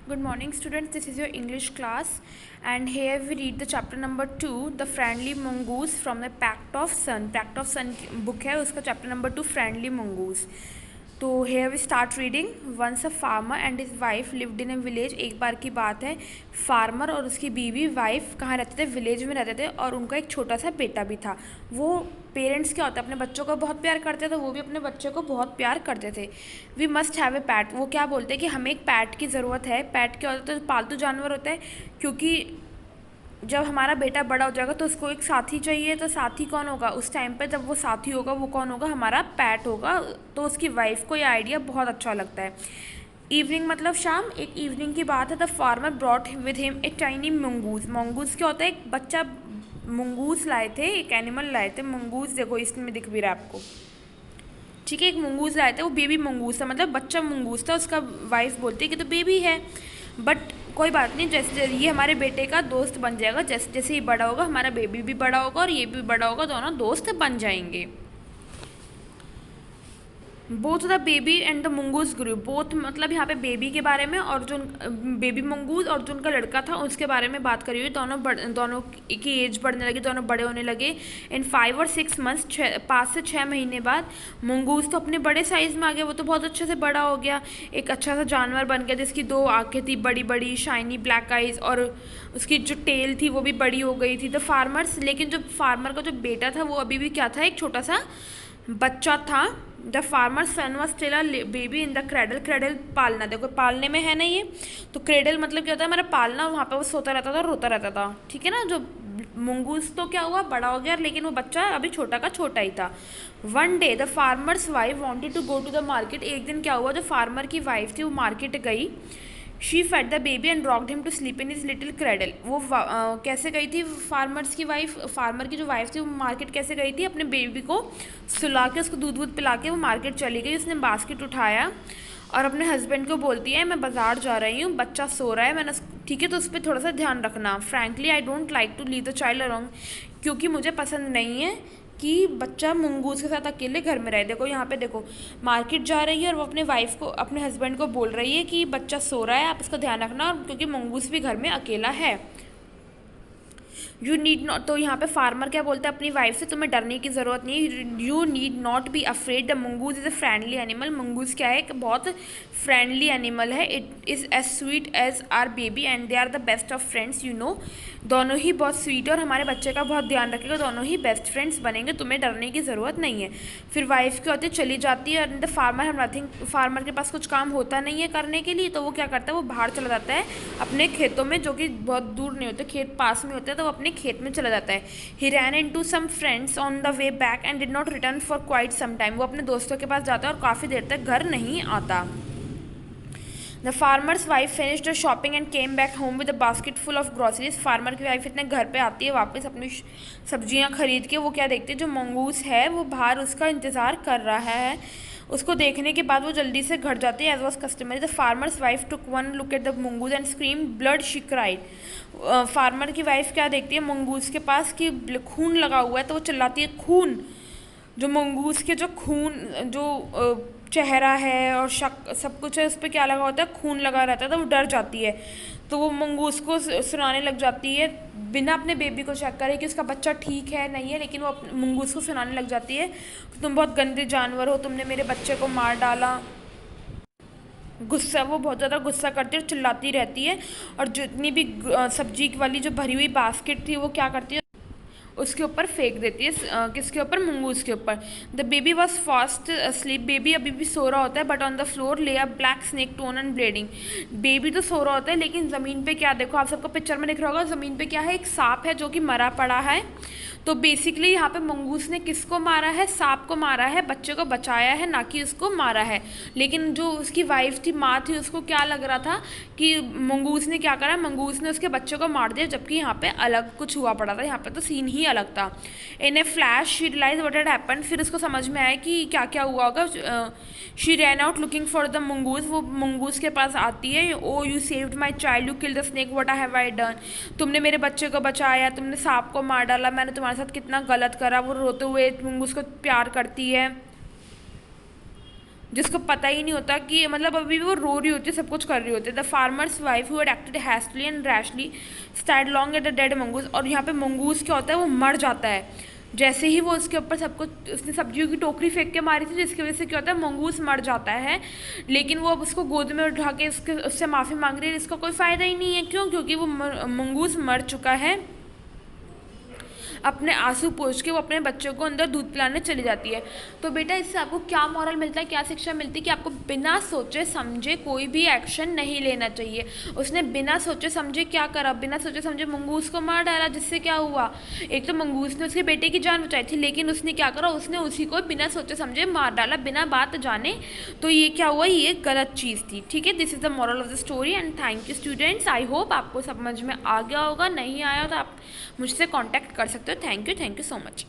Good morning, students. This is your English class, and here we read the chapter number 2, The Friendly Mongoose from the Pact of Sun. Pact of Sun book है उसका chapter number 2, Friendly Mongoose. तो here we start reading. Once a farmer and his wife lived in a village. एक बार की बात है, farmer और उसकी बीवी वाइफ कहाँ रहते थे? विलेज में रहते थे, और उनका एक छोटा सा बेटा भी था। वो पेरेंट्स क्या होता है, अपने बच्चों को बहुत प्यार करते थे, वो भी अपने बच्चे को बहुत प्यार करते थे। We must have a pet. वो क्या बोलते हैं कि हमें एक पैट की ज़रूरत है। पैट क्या होता है? तो पालतू जानवर होता है, क्योंकि जब हमारा बेटा बड़ा हो जाएगा तो उसको एक साथी चाहिए। तो साथी कौन होगा उस टाइम पे? जब वो साथी होगा वो कौन होगा? हमारा पैट होगा। तो उसकी वाइफ को ये आइडिया बहुत अच्छा लगता है। इवनिंग मतलब शाम। एक इवनिंग की बात है। The farmer brought with him a tiny mongoose. Mongoose क्या होता है? एक बच्चा मंगूस लाए थे, एक एनिमल लाए थे। मंगूस देखो इसमें दिख भी रहा है आपको, ठीक है। एक मंगूस लाए थे, वो बेबी मंगूस था, मतलब बच्चा मंगूस था। उसका वाइफ बोलती है कि तो बेबी है, बट कोई बात नहीं, जैसे ये हमारे बेटे का दोस्त बन जाएगा। जैसे जैसे ही बड़ा होगा हमारा बेबी भी बड़ा होगा और ये भी बड़ा होगा, दोनों दोस्त बन जाएंगे। Both the baby and the mongoose grew. Both मतलब यहाँ पे बेबी के बारे में, और जो बेबी मंगूस और जो उनका लड़का था उसके बारे में बात करी हुई। दोनों की एज बढ़ने लगी, दोनों बड़े होने लगे। इन 5 और 6 मंथ्स, 5 से 6 महीने बाद मंगूस तो अपने बड़े साइज़ में आ गया। वो तो बहुत अच्छे से बड़ा हो गया, एक अच्छा सा जानवर बन गया, जिसकी 2 आँखें थी बड़ी बड़ी, शाइनी ब्लैक आइज, और उसकी जो टेल थी वो भी बड़ी हो गई थी। द फार्मर्स, लेकिन जो फार्मर का जो बेटा था वो अभी भी क्या था? एक छोटा सा बच्चा था। The farmer son was still a baby in the cradle. Cradle पालना, देखो पालने में है ना ये, तो क्रेडल मतलब क्या होता है? हमारा पालना। वहाँ पे वो सोता रहता था, रोता रहता था, ठीक है ना। जो मंगूस तो क्या हुआ, बड़ा हो गया, लेकिन वो बच्चा अभी छोटा का छोटा ही था। One day the farmer's wife wanted to go to the market. एक दिन क्या हुआ, जो फार्मर की वाइफ थी वो मार्केट गई। She fed the baby and rocked him to sleep in his little cradle. वो कैसे गई थी फार्मर्स की वाइफ? फार्मर की जो वाइफ थी वो मार्केट कैसे गई थी? अपने बेबी को सुला के, उसको दूध वूध पिला के वो मार्केट चली गई। उसने बास्केट उठाया और अपने हस्बैंड को बोलती है, मैं बाजार जा रही हूँ, बच्चा सो रहा है, मैंने ठीक है तो उस पर थोड़ा सा ध्यान रखना। Frankly I don't like to leave the child alone. क्योंकि मुझे पसंद नहीं है कि बच्चा मंगूस के साथ अकेले घर में रहे। देखो यहाँ पे देखो, मार्केट जा रही है और वो अपने वाइफ को, अपने हस्बैंड को बोल रही है कि बच्चा सो रहा है, आप इसका ध्यान रखना, क्योंकि मंगूस भी घर में अकेला है। यू नीड नॉट, तो यहाँ पे फार्मर क्या बोलता है अपनी वाइफ से? तुम्हें डरने की ज़रूरत नहीं, you need not be afraid, the mongoose is a friendly animal. Mongoose क्या है? एक बहुत फ्रेंडली एनिमल है। It is as sweet as our baby and they are the best of friends, you know. दोनों ही बहुत स्वीट है और हमारे बच्चे का बहुत ध्यान रखेगा, दोनों ही बेस्ट फ्रेंड्स बनेंगे, तुम्हें डरने की ज़रूरत नहीं है। फिर वाइफ क्या होती है? चली जाती है। And the farmer have nothing, farmer के पास कुछ काम होता नहीं है करने के लिए, तो वो क्या करता है? वो बाहर चला जाता है अपने खेतों में, जो कि बहुत दूर नहीं होते, खेत पास में होते हैं, तो वो अपने खेत में चला जाता है। He ran into some friends on the way back and did not return for quite some time. वो अपने दोस्तों के पास जाता है और काफ़ी देर तक घर नहीं आता। The farmer's wife finished shopping and came back home with a basket full of groceries. Farmer की वाइफ इतने घर पे आती है वापस अपनी सब्जियां खरीद के। वो क्या देखती है? जो मंगूस है वो बाहर उसका इंतज़ार कर रहा है। उसको देखने के बाद वो जल्दी से घर जाती है, as was customary. The farmer's wife took one look at the mongoose and scream blood, she cried. Farmer की वाइफ क्या देखती है मंगूस के पास कि खून लगा हुआ है, तो वो चिल्लाती है खून। जो मंगूस के जो खून, जो चेहरा है और शक सब कुछ है, उस पर क्या लगा होता है? खून लगा रहता है, तो वो डर जाती है। तो वो मंगूस को सुनाने लग जाती है, बिना अपने बेबी को चेक करे कि उसका बच्चा ठीक है नहीं है, लेकिन वो मंगूस को सुनाने लग जाती है, तुम बहुत गंदे जानवर हो, तुमने मेरे बच्चे को मार डाला। गुस्सा, वो बहुत ज़्यादा गुस्सा करती है और चिल्लाती रहती है। और जितनी भी सब्जी वाली जो भरी हुई बास्केट थी वो क्या करती है? उसके ऊपर फेंक देती है। किसके ऊपर? मंगूस के ऊपर। The baby was fast sleep. Baby अभी भी सो रहा होता है, बट ऑन द फ्लोर ले अ black snake tone and bleeding. Baby तो सो रहा होता है, लेकिन ज़मीन पे क्या देखो, आप सबको पिक्चर में दिख रहा होगा, ज़मीन पे क्या है? एक सांप है जो कि मरा पड़ा है। तो बेसिकली यहाँ पे मंगूस ने किसको मारा है? सांप को मारा है, बच्चे को बचाया है, ना कि उसको मारा है। लेकिन जो उसकी वाइफ थी, माँ थी, उसको क्या लग रहा था कि मंगूस ने क्या करा? मंगूस ने उसके बच्चे को मार दिया, जबकि यहाँ पे अलग कुछ हुआ पड़ा था। यहाँ पे तो सीन ही अलग था। In a flash she realise what had happened. फिर उसको समझ में आया कि क्या क्या हुआ होगा। She ran out looking for the mongoose. वो मंगूस के पास आती है। Oh you saved my child, you kill the snake, what have I done. तुमने मेरे बच्चे को बचाया, तुमने सांप को मार डाला, मैंने तुम्हारे साथ कितना गलत करा। वो रोते हुए मंगूस को प्यार करती है। जिसको पता ही नहीं होता कि मतलब अभी भी वो रो रही होती है, सब कुछ कर रही होती है। The farmer's wife who had acted hastily and rashly stared long at the dead mongoose. और यहाँ पे मंगूज क्या होता है, वो मर जाता है जैसे ही वो उसके ऊपर सब कुछ, उसने सब्जियों की टोकरी फेंक के मारी थी, जिसकी वजह से क्या होता है, मंगूस मर जाता है। लेकिन वो अब उसको गोद में उठा के उससे माफ़ी मांग रही है, इसका कोई फ़ायदा ही नहीं है। क्यों? क्योंकि वो मंगूस मर चुका है। अपने आंसू पोंछ के वो अपने बच्चों को अंदर दूध पिलाने चली जाती है। तो बेटा इससे आपको क्या मॉरल मिलता है, क्या शिक्षा मिलती है कि आपको बिना सोचे समझे कोई भी एक्शन नहीं लेना चाहिए। उसने बिना सोचे समझे क्या करा, बिना सोचे समझे मंगूस को मार डाला, जिससे क्या हुआ, एक तो मंगूस ने उसके बेटे की जान बचाई थी, लेकिन उसने क्या करा, उसने उसी को बिना सोचे समझे मार डाला, बिना बात जाने। तो ये क्या हुआ, ये गलत चीज़ थी। ठीक है, this is the moral of the story and thank you students. I hope आपको समझ में आ गया होगा, नहीं आया तो आप मुझसे कॉन्टैक्ट कर सकते हो। Thank you so much.